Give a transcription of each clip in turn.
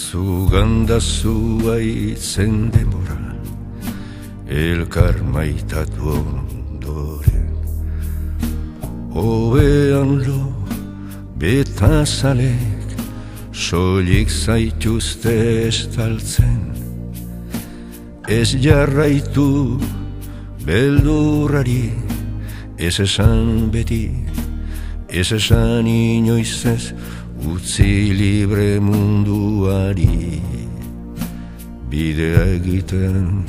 Zuganda zuaitzen denbora, elkar maitatu ondoren. Obean lo betazalek, soilik zaituzte estaltzen. Ez jarraitu beldurrari, ez esan beti, ez esan inoiz ez, utzi libre munduari bidea egiten.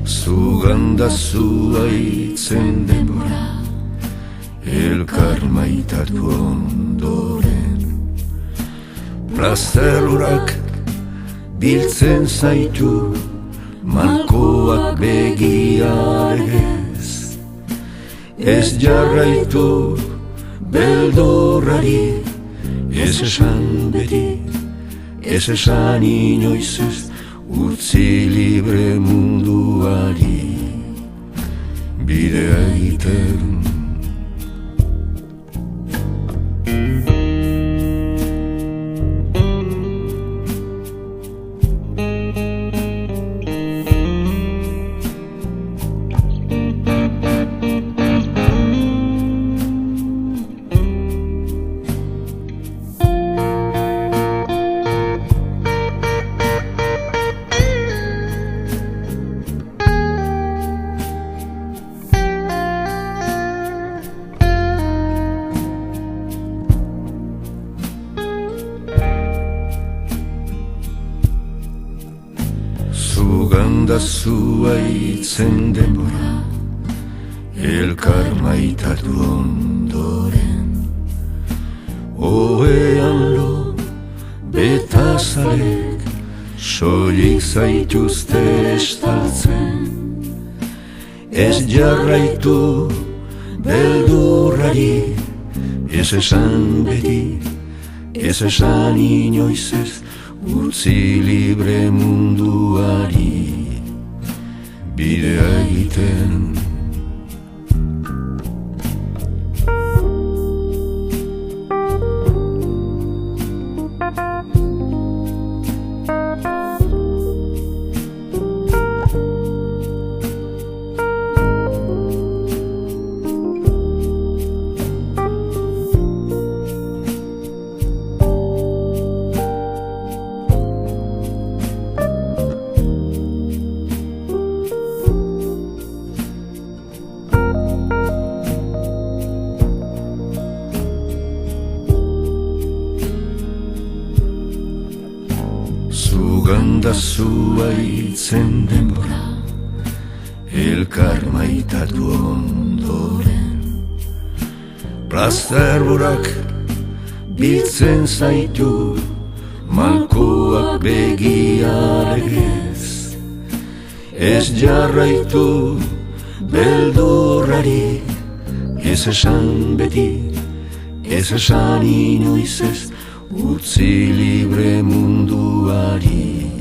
Zuganda zuaitzen denbora, elkar maitatu ondoren. Plazterurak biltzen zaitu, malkoak begiaregez. Ez jarraitu beldurrari, ez esan beti, ez esan inoiz ez, utzi libre munduari bidea egiten. Zuganda zuaitzen denbora, elkar maitatu ondoren. Ohean lo betazalek, soilik zaituzte estaltzen. Ez jarraitu beldurrari, ez esan beti, ez esan inoiz ez, utzi libre munduari bidea egiten. Zuganda zuaitzen denbora, elkar maitatu ondoren. Plazterburak biltzen zaitu, malkoak begiaregez. Ez jarraitu beldurrari, ez esan beti, ez esan inoiz ez, utzi libre munduari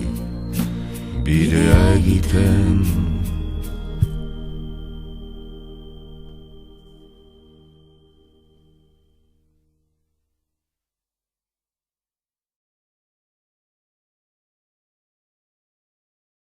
bidea egiten.